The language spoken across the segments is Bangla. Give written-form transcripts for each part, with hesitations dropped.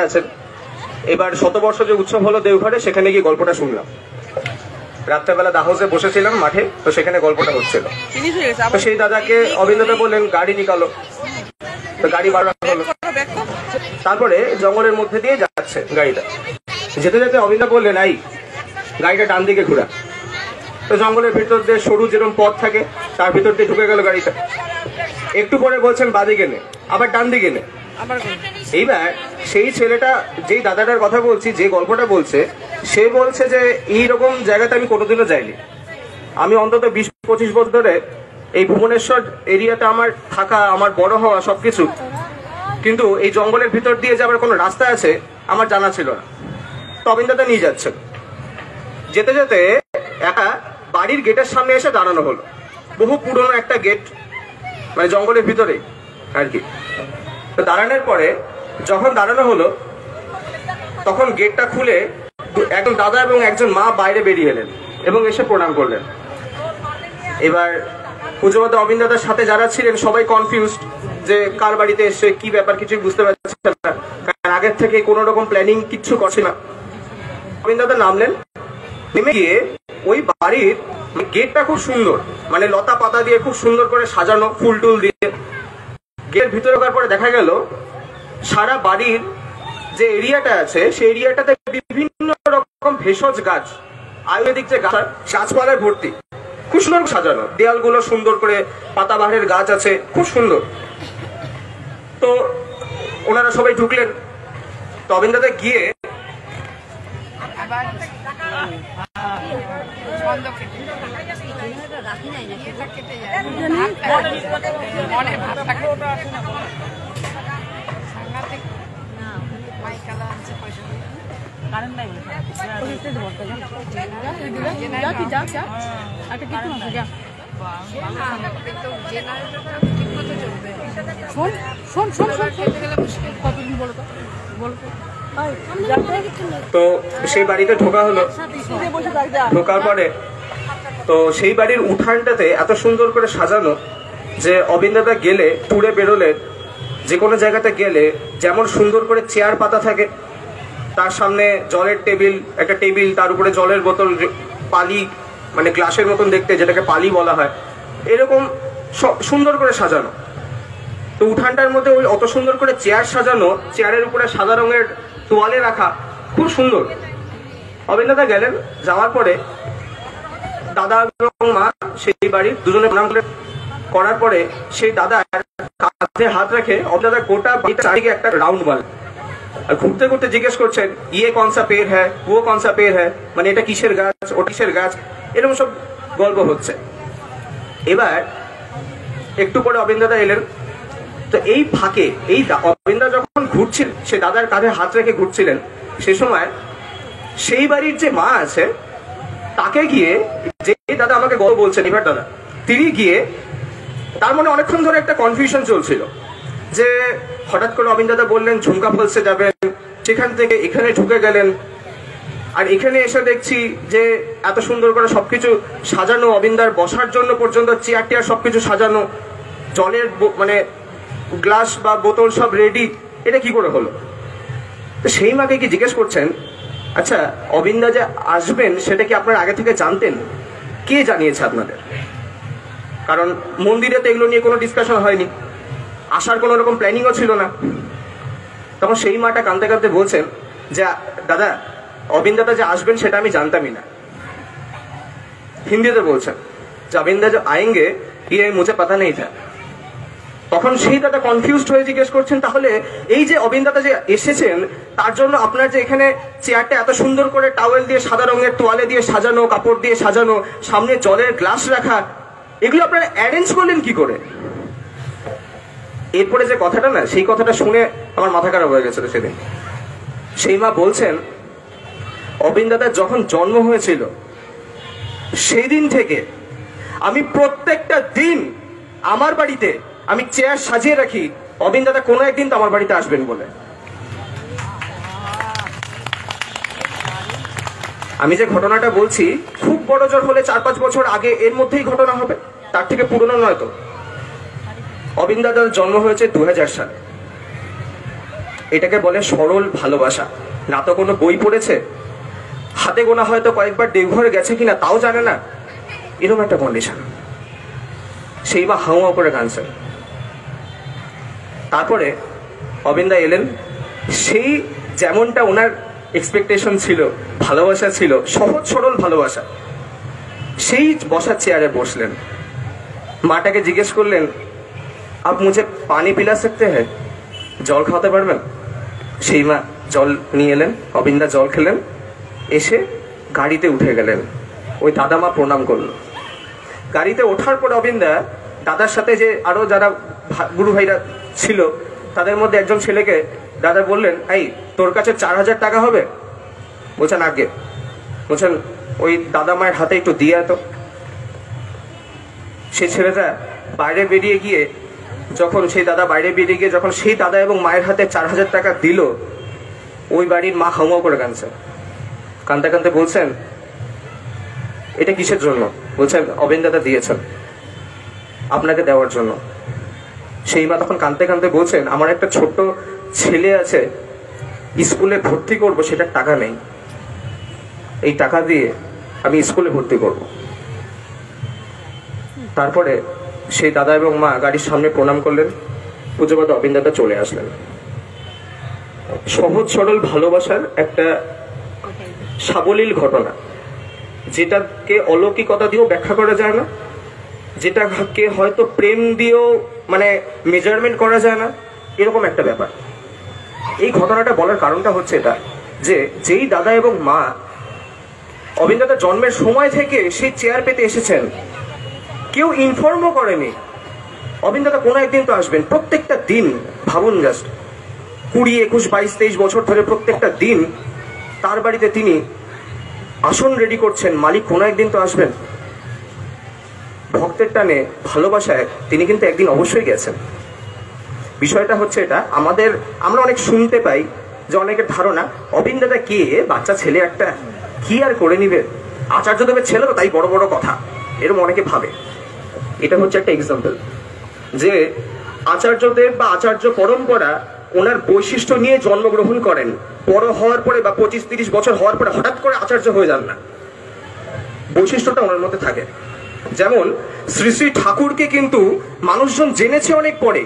আছেন। এবার শতবর্ষ যে উৎসব হলো দেওঘরে, সেখানে গিয়ে গল্পটা শুনলাম। রাত্রেবেলা দাহসে বসেছিলাম মাঠে, তো সেখানে গল্পটা হচ্ছিল। তো সেই দাদাকে অবিন্দদা বললেন গাড়ি নিকালো, তো গাড়ি বার হলো। তারপরে জঙ্গলের মধ্যে দিয়ে যাচ্ছে গাড়িটা, যেতে যেতে অবিন্দা বললেন এই গাড়িটা ডান দিকে ঘোরা। তো জঙ্গলের ভিতর দিয়ে সরু যেরকম পথ থাকে, তার ভিতর দিয়ে ঢুকে গেল গাড়িটা। একটু পরে বলছেন বাদিকে নে, আবার ডান দিকে নে। এইবার সেই ছেলেটা, যেই দাদাটার কথা বলছি, যে গল্পটা বলছে, সে বলছে যে এইরকম জায়গাতে আমি কোনোদিনও যাইনি। আমি অন্তত 20-25 বছর ধরে এই ভুবনেশ্বর এরিয়াতে আমার থাকা, আমার বড় হওয়া সবকিছু, কিন্তু এই জঙ্গলের ভিতর দিয়ে যে আবার কোনো রাস্তা আছে আমার জানা ছিল না। তো অবিন্দদা নিয়ে যাচ্ছে। যেতে যেতে একটা বাড়ির গেটের সামনে এসে দাঁড়ানো হলো। বহু পুরনো একটা গেট, মানে জঙ্গলের ভিতরে আর কি। তো দাঁড়ানোর পরে যখন দাঁড়ানো হলো, তখন গেটটা খুলে একজন দাদা এবং একজন মা বাইরে বেরিয়ে এলেন এবং এসে প্রণাম করলেন। এবার পুজোবাদা অবিন্দদার সাথে যারা ছিলেন সবাই কনফিউজড যে কার বাড়িতে এসে কি ব্যাপার, কিছুই বুঝতে পারছেন না, কারণ আগের থেকে কোনো রকম প্ল্যানিং কিচ্ছু করছে না। অবিন্দদা নামলেন, নেমে গিয়ে ওই বাড়ির গেটটা খুব সুন্দর, মানে লতা পাতা দিয়ে খুব সুন্দর করে সাজানো, ফুল টুল দিয়ে। গেটের ভিতরে ঢোকার পরে দেখা গেল সারা বাড়ির যে এরিয়াটা আছে, সেই এরিয়াটাতে বিভিন্ন রকম ভেষজ গাছ, আয়ুর্বেদিক যে গাছপালায় ভর্তি, খুব সুন্দর সাজানো। দেয়ালগুলো সুন্দর করে পাতাবাহারের গাছ আছে, খুব সুন্দর। তো ওনারা সবাই ঢুকলেন। তো অবিন্দদা গিয়ে তো সেই বাড়িতে ঢোকা হলো। ঢোকার পরে তো সেই বাড়ির উঠানটাতে এত সুন্দর করে সাজানো যে অবিন্দদা গেলে, ট্যুরে বেরোলেন, যে কোনো জায়গাতে গেলে যেমন সুন্দর করে চেয়ার পাতা থাকে, তার সামনে জলের টেবিল, একটা টেবিল, তার উপরে জলের বোতল, পালি, মানে গ্লাসের মতন দেখতে, যেটাকে পালি বলা হয়, এরকম সুন্দর করে সাজানো। তো উঠানটার মধ্যে ওই অত সুন্দর করে চেয়ার সাজানো, চেয়ারের উপরে সাদা রঙের তোয়ালে রাখা, খুব সুন্দর। অবিন্দদা গেলেন, যাওয়ার পরে দাদা এবং মা সেই বাড়ির দুজনে প্রণাম করার পরে সেই দাদা কাঁধে হাত রেখে অবিন্দদা গোটা বাড়িটা চারিদিকে একটা রাউন্ড মারলেন। আর ঘুরতে ঘুরতে জিজ্ঞেস করছেন ইয়ে কনসা পেড় হ্যায়, ও কনসা পেড় হ্যায়, মানে এটা কিসের গাছ, ও কিসের গাছ, এরকম সব গল্প হচ্ছে। এবার একটু পরে অবিন্দদা এলেন। তো এই ফাঁকে এই অবিন্দা যখন ঘুরছিলেন, সে দাদার কাঁধে হাত রেখে ঘুরছিলেন, সে সময় সেই বাড়ির যে মা আছে তাকে গিয়ে, যে দাদা আমাকে গল্প বলছেন এবার দাদা, তিনি গিয়ে, তার মনে অনেকক্ষণ ধরে একটা কনফিউশন চলছিল যে হঠাৎ করে অবিন্দদা বললেন ঝুমকা ফলসে যাবেন, সেখান থেকে এখানে ঢুকে গেলেন, আর এখানে এসে দেখছি যে এত সুন্দর করে সবকিছু সাজানো, অবিন্দার বসার জন্য পর্যন্ত চেয়ার টেয়ার সবকিছু সাজানো, জলের মানে গ্লাস বা বোতল সব রেডি, এটা কি করে হলো? তো সেই মাকে কি জিজ্ঞেস করছেন, আচ্ছা অবিন্দা যে আসবেন সেটা কি আপনারা আগে থেকে জানতেন? কে জানিয়েছে আপনাদের? কারণ মন্দিরে তো এগুলো নিয়ে কোনো ডিসকাশন হয়নি, আসার কোনো রকম প্ল্যানিংও ছিল না। তখন সেই মাটা কাঁদতে কাঁদতে বলছেন যে দাদা অবিন্দাটা যে আসবেন সেটা আমি জানতামই না। হিন্দিতে বলছেন যে অবিন্দা যে আয়েঙ্গে ये मुझे पता नहीं था। তখন সেই দাদা কনফিউজড হয়ে জিজ্ঞেস করছেন তাহলে এই যে অবিন্দাটা যে এসেছেন তার জন্য আপনার যে এখানে চেয়ারটা এত সুন্দর করে টাওয়েল দিয়ে, সাদা রঙের তোয়ালে দিয়ে সাজানো, কাপড় দিয়ে সাজানো, সামনে জলের গ্লাস রাখা, এগুলো আপনারা অ্যারেঞ্জ করলেন কি করে? এরপরে যে কথাটা না, সেই কথাটা শুনে আমার মাথা খারাপ হয়ে গেছিল সেদিন। সেই মা বলছেন অবিন্দাদার যখন জন্ম হয়েছিল সেই দিন থেকে আমি প্রত্যেকটা দিন আমার বাড়িতে আমি চেয়ার সাজিয়ে রাখি অবিন্দাদা কোনো একদিন তো আমার বাড়িতে আসবেন বলে। আমি যে ঘটনাটা বলছি খুব বড় জোর হলে 4-5 বছর আগে এর মধ্যেই ঘটনা হবে, তার থেকে পুরনো নয় তো। অবিন্দাদার জন্ম হয়েছে 2000 সালে। এটাকে বলে সরল ভালোবাসা। না তো কোনো বই পড়েছে, হাতে গোনা হয়তো কয়েকবার দেওঘরে গেছে কিনা তাও জানে না, এরকম একটা কন্ডিশন। সেই মা হাউয়া করে কাঁদছেন। তারপরে অবিন্দা এলেন, সেই যেমনটা ওনার এক্সপেকটেশন ছিল, ভালোবাসা ছিল, সহজ সরল ভালোবাসা, সেই বসার চেয়ারে বসলেন। মাটাকে জিজ্ঞেস করলেন, আপ মুঝে পানি পিলা सकते हैं, জল খাওয়াতে পারবেন? সেই মা জল নিয়ে এলেন, অবিন্দা জল খেলেন, এসে গাড়িতে উঠে গেলেন। ওই দাদা মা প্রণাম করলো। গাড়িতে ওঠার পর অবিন্দা দাদার সাথে যে আরো যারা গুরু ভাইরা ছিল তাদের মধ্যে একজন ছেলেকে দাদা বললেন, এই তোর কাছে 4000 টাকা হবে? বলছেন আগে। বলছেন ওই দাদা মায়ের হাতে একটু দিয়ে এত। সেই ছেলেটা বাইরে বেরিয়ে গিয়ে যখন সেই দাদা সেই দাদা এবং মায়ের হাতে 4000 টাকা দিল, ওই বাড়ির মা হাউমাউ করে কাঁদছে। কাঁদতে কাঁদতে বলছেন, এটা কিসের জন্য? বলছেন অবিন দাদা দিয়েছেন আপনাকে দেওয়ার জন্য। সেই মা তখন কাঁদতে কাঁদতে বলছেন, আমার একটা ছোট্ট ছেলে আছে, স্কুলে ভর্তি করব, সেটা টাকা নেই, এই টাকা দিয়ে আমি স্কুলে ভর্তি করব। তারপরে সেই দাদা এবং মা গাড়ির সামনে প্রণাম করলেন, পুজোপাত অবিন দাদা চলে আসলেন। সহজ সরল ভালোবাসার একটা সাবলীল ঘটনা, যেটাকে অলৌকিকতা দিয়েও ব্যাখ্যা করা যায় না, যেটাকে হয়তো প্রেম দিয়েও মানে মেজারমেন্ট করা যায় না, এরকম একটা ব্যাপার। এই ঘটনাটা বলার কারণটা হচ্ছে এটা যে যেই দাদা এবং মা অবিন দাদা জন্মের সময় থেকে সেই চেয়ার পেতে এসেছেন, কেউ ইনফর্মও করেনি অবিন দাদা কোনো একদিন তো আসবেন। প্রত্যেকটা দিন ভাবুন, জাস্ট 20, 21, 22, 23 বছর ধরে প্রত্যেকটা দিন তার বাড়িতে তিনি আসন রেডি করছেন, মালিক কোনো একদিন তো আসবেন। ভক্তের টানে ভালোবাসায় তিনি কিন্তু একদিন অবশ্যই গেছেন। বিষয়টা হচ্ছে এটা, আমরা অনেক শুনতে পাই যে অনেকের ধারণা অবিন দাদা কে, বাচ্চা ছেলে একটা, কি আর করে নিবে, আচার্যদেবের ছেলে তো তাই বড় বড় কথা, এরকম অনেকে ভাবে। এটা হচ্ছে একটা এক্সাম্পল যে আচার্যদেব বা আচার্য পরম্পরা ওনার বৈশিষ্ট্য নিয়ে জন্মগ্রহণ করেন, বড় হওয়ার পরে বা 25-30 বছর হওয়ার পরে হঠাৎ করে আচার্য হয়ে যান না, বৈশিষ্ট্যটা ওনার মধ্যে থাকে। যেমন শ্রী শ্রী ঠাকুরকে কিন্তু মানুষজন জেনেছে অনেক পরে,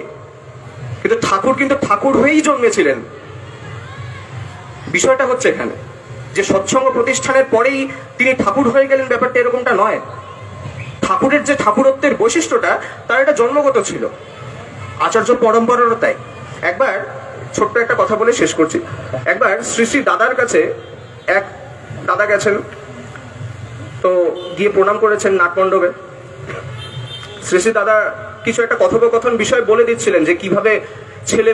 কিন্তু ঠাকুর কিন্তু ঠাকুর হয়েই জন্মেছিলেন। বিষয়টা হচ্ছে এখানে যে সৎসঙ্গ প্রতিষ্ঠানের পরেই তিনি ঠাকুর হয়ে গেলেন, ব্যাপারটা এরকমটা নয়। ঠাকুরের যে ঠাকুরত্বের বৈশিষ্ট্যটা তার এটা জন্মগত ছিল, আচার্য পরম্পরারও তাই। একবার ছোট্ট একটা কথা বলে শেষ করছি। একবার শ্রী শ্রী দাদার কাছে এক দাদা গেছেন, তো গিয়ে প্রণাম করেছেন নাটমণ্ডপে। শ্রী শ্রী দাদা কিছু একটা কথোপকথন বিষয় বলে দিচ্ছিলেন যে কিভাবে ছেলে